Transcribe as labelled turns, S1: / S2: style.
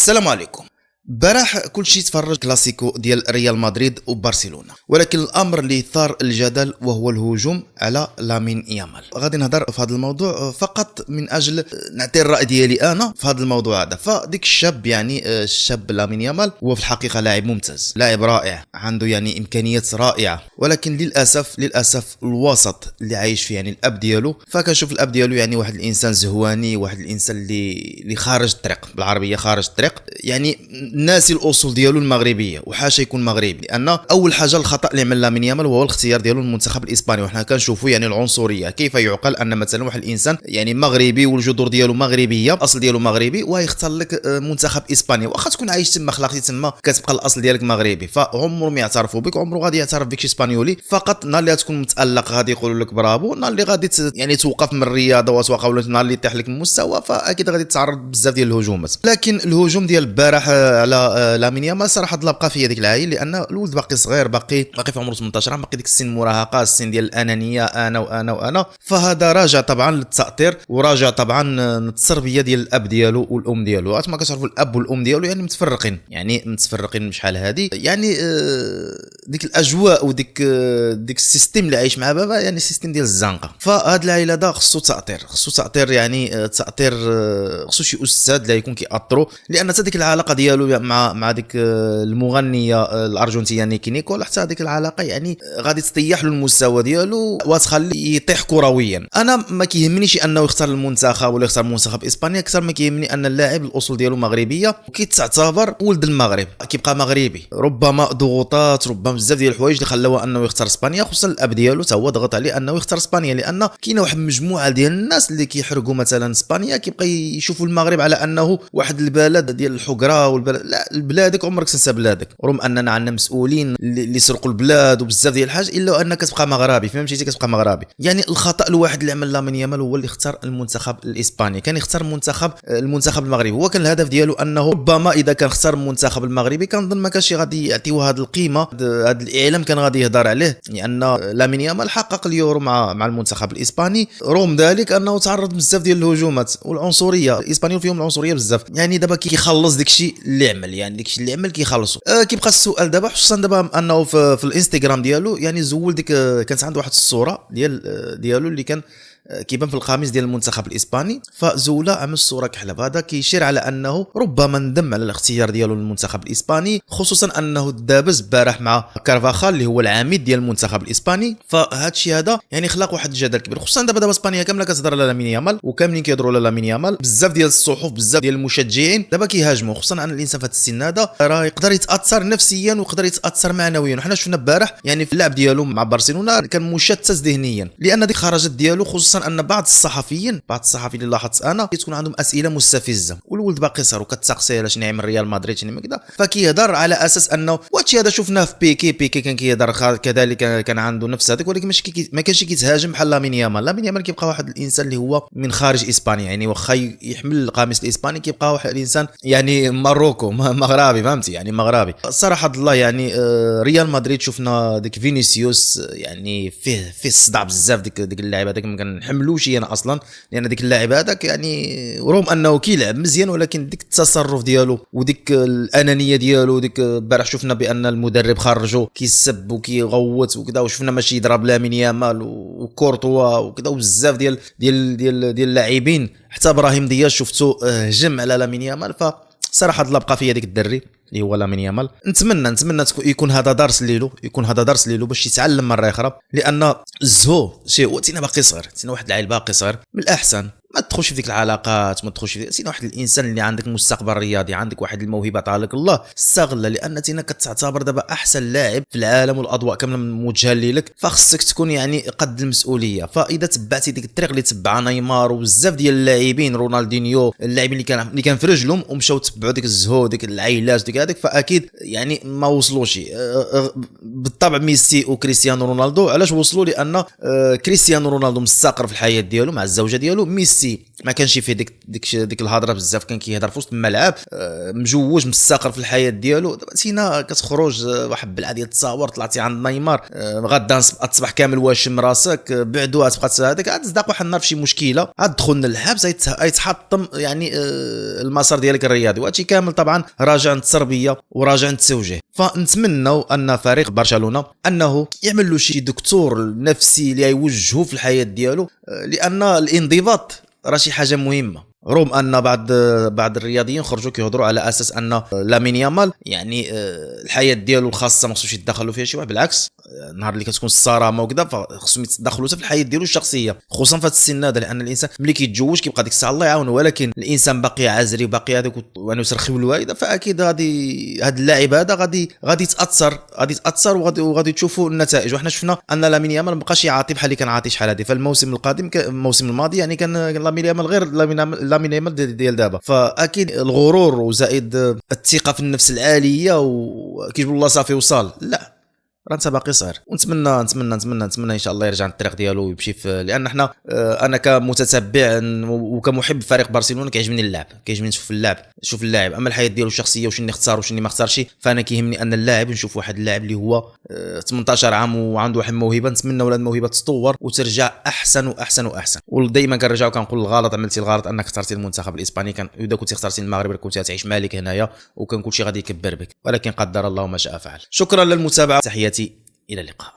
S1: السلام عليكم. بارح كل شيء تفرج كلاسيكو ديال ريال مدريد وبرشلونة، ولكن الامر اللي ثار الجدل وهو الهجوم على لامين يامال. غادي نهضر في هذا الموضوع فقط من اجل نعطي الراي ديالي انا في هذا الموضوع هذا. فديك الشاب الشاب لامين يامال هو في الحقيقه لاعب ممتاز، لاعب رائع، عنده امكانيات رائعه، ولكن للاسف الوسط اللي عايش فيه الاب ديالو، فكنشوف الاب ديالو واحد الانسان زهواني، واحد الانسان اللي خارج الطريق، بالعربيه خارج الطريق، ناسي الاصول ديالو المغربيه، وحاشا يكون مغربي. لان اول حاجه الخطا اللي عمل لامين يامال هو الاختيار ديالو للمنتخب الاسباني، وحنا كنشوفوا العنصريه. كيف يعقل ان مثلا واحد الانسان مغربي والجذور ديالو مغربيه، الاصل ديالو مغربي، ويختار لك منتخب اسبانيا؟ واخا تكون عايش تما، خلقتي تما، كتبقى الاصل ديالك مغربي، فعمره ما يعترفوا بك، عمره غادي يعترف بك شي اسبانيولي. فقط نهار اللي تكون متالق غادي يقولوا لك برافو، نهار اللي غادي توقف من الرياضه وتوقف، ولا نهار اللي يطيح لك المستوى، فاكيد غادي تتعرض بزاف ديال الهجومات. لكن الهجوم ديال البارح على لامين يامال صراحه بقى في هذيك العاين، لان الولد باقي صغير، باقي في عمره 18 عام، باقي ديك السن المراهقه، السن ديال الانانيه، انا وانا وانا. فهذا راجع طبعا للتاثير، وراجع طبعا للتربيه ديال الاب ديالو والام ديالو. ما كتعرفوا الاب والام ديالو متفرقين بشحال هذه، ديك الاجواء وديك السيستم اللي عايش مع بابا، السيستم ديال الزنقه. فهاد العائله هذا خصو تاثير، خصو شي استاذ اللي يكون كيأطرو، لان حتى ديك العلاقه ديالو مع ديك المغنيه الارجنتينيه نيكي نيكول، حتى هذيك العلاقه غادي تطيح له المستوى ديالو وتخليه يطيح كرويا. انا ما كيهمنيش انه يختار المنتخب ولا يختار منتخب اسبانيا، اكثر ما كيهمني ان اللاعب الاصول ديالو مغربيه، وكيتعتبر ولد المغرب، كيبقى مغربي. ربما ضغوطات، ربما بزاف ديال الحوايج اللي خلاوه انه يختار اسبانيا، خصوصا الاب ديالو حتى هو ضغط عليه انه يختار اسبانيا، لان كاينه واحد المجموعه ديال الناس اللي كيحرقوا مثلا اسبانيا، كيبقى يشوفوا المغرب على انه واحد البلد ديال الحقره، والبلد لا، بلادك عمرك تنسى بلادك، رغم اننا عندنا مسؤولين اللي سرقوا البلاد وبزاف ديال الحاجات، الا انك كتبقى مغربي، فهمتي؟ كتبقى مغربي. الخطا الواحد اللي عمل لامين يامال هو اللي اختار المنتخب الاسباني، كان يختار المنتخب المغربي، هو كان الهدف ديالو انه ربما اذا كان اختار المنتخب المغربي كنظن ما كانش غادي يعطيوه هذه القيمه، هذا الاعلام كان غادي يهضر عليه، لان لامين يامال حقق اليورو مع المنتخب الاسباني، رغم ذلك انه تعرض بزاف ديال الهجومات والعنصريه. الاسبانيول فيهم العنصريه بزاف، دابا كيخلص داكشي اللي عمل، داكشي اللي عمل كيخلصوا. كيبقى السؤال دابا، خصوصا دابا انه في الانستغرام ديالو زول ديك، كانت عنده واحد الصوره ديالو اللي كان كيبان في القميص ديال المنتخب الاسباني، فزولا عمل الصوره كحلب. هذا كيشير على انه ربما ندم على الاختيار ديالو للمنتخب الاسباني، خصوصا انه دابز بارح مع كارفاخال اللي هو العميد ديال المنتخب الاسباني. فهذا الشيء هذا خلق واحد الجدل كبير، خصوصا دابا اسبانيا كامله كتهضر على لامين يامال، وكاملين كيهضروا على لامين يامال. بزاف ديال الصحف، بزاف ديال المشجعين دابا كيهاجموا، خصوصا ان الانسان في هذا السن هذا راه يقدر يتاثر نفسيا ويقدر يتاثر معنويا. وحنا شفنا بارح في اللعب ديالو مع برشلونه كان مشتت ذهنيا، لان ديك خرجت ديالو، خصوصا ان بعض الصحفيين اللي لاحظت انا تكون عندهم اسئله مستفزه، والولد باقي صغير وكتسقسي علاش نعمل ريال مدريد شنو كذا، فكيهضر على اساس انه واتشي هذا شفناه في بيكي كان كيهضر كذلك، كان عنده نفس هذاك، ولكن ما كانش كيتهاجم بحال لامين يامال كيبقى واحد الانسان اللي هو من خارج اسبانيا، واخا يحمل القميص الاسباني كيبقى واحد الانسان ماروكو مغربي، فهمتي؟ مغربي صراحه الله. ريال مدريد شفنا ديك فينيسيوس، فيه الصداع بزاف، ديك اللاعب هذاك ما كنحملوش انا اصلا، لان ديك اللاعب هذاك رغم انه كيلعب مزيان، ولكن ديك التصرف ديالو وديك الانانيه ديالو، ديك بارح شفنا بان المدرب خرجو كيسب وكيغوت وكذا، وشفنا ماشي يضرب لامين يامال وكورتوا وكذا، وبزاف ديال اللاعبين، حتى ابراهيم دياز شفتو هجم على لامين يامال. فصراحه الله بقى في هذيك الدري اللي هو لامين يامال. نتمنى يكون هذا درس ليلو باش يتعلم مره اخرى، لان الزهو شي تينا باقي صغير، تينا واحد العيل باقي صغير، من الاحسن ما تدخلش في ديك العلاقات، ما تدخلش في سينا واحد الانسان اللي عندك مستقبل رياضي، عندك واحد الموهبه عطاها لك الله، استغلها، لان تينا كتعتبر دابا احسن لاعب في العالم، والاضواء كامله موجهه لك، فخصك تكون قد المسؤوليه. فاذا تبعتي ديك الطريق اللي تبع نيمار وبزاف ديال اللاعبين، رونالدينيو، اللاعبين اللي كان في رجلهم ومشاو تبعوا ديك الزهو، ديك العيلات، ديك هذيك، فاكيد ما وصلوش. بالطبع ميسي وكريستيانو رونالدو علاش وصلوا؟ لان كريستيانو رونالدو مستقر في الحياه ديالو مع الزوجه ديالو. ميسي ما كانش فيه ديك الهضره بزاف، كان كيهضر في وسط الملعب، مجوج مستقر في الحياه ديالو. دابا سينا كتخرج واحد بالعه ديال التصاور، طلعتي عند نيمار غدا تصبح كامل واشم راسك، بعدو تبقى هذاك عاد تصدق واحد النهار في شي مشكله عاد دخلنا للحبس، يتحطم يعني المسار ديالك الرياضي. وهادشي كامل طبعا راجع عند التربيه وراجع عند التوجيه. فنتمنوا ان فريق برشلونه انه يعمل له شي دكتور نفسي اللي يوجهه في الحياه ديالو، لان الانضباط راه شي حاجه مهمه. رغم ان بعض الرياضيين خرجوا كيهضروا على اساس ان لامين يامال يعني الحياه ديالو الخاصه ما خصوش يتدخلوا فيها شي واحد، بالعكس النهار اللي كتكون الصرامه وكذا فخصهم يتدخلوا في الحياه ديالو الشخصيه، خصوصا في هذا السن هذا، لان الانسان ملي كيتزوج كيبقى ديك الساعه الله يعاونه، ولكن الانسان باقي عازري وباقي هذاك وانا يسرخي الوالده، فاكيد غادي هذا اللاعب هذا غادي يتاثر وغادي تشوفوا النتائج. وحنا شفنا ان لامين يامال ما بقاش يعاطي بحال اللي كان عاطي شحال هذه. فالموسم القادم الموسم الماضي يعني كان لامين يامال غير لامين يامال ديال دابا. فاكيد الغرور وزائد الثقه في النفس العاليه وكيجبوا الله صافي وصال، لا راه انت باقي صغير. ونتمنى ان شاء الله يرجع الطريق ديالو ويمشي في، لان احنا انا كمتتبع وكمحب فريق برشلونه كيعجبني اللعب، كيعجبني نشوف اللاعب. اما الحياه ديالو الشخصيه وشنو اختار وشنو ما اختارش، فانا كيهمني ان اللاعب نشوف واحد اللاعب اللي هو 18 عام وعنده واحد الموهبه. نتمنى ولا الموهبه تتطور وترجع احسن واحسن واحسن. ودائما كنرجع وكنقول الغلط عملتي الغلط انك اخترتي المنتخب الاسباني، كان اذا كنتي اخترتي المغرب كنت تعيش مالك هنايا وكان كل شيء غادي يكبر بك، ولكن قدر الله ما شاء فعل. شكرا للمتابعه، تحياتي إلى اللقاء.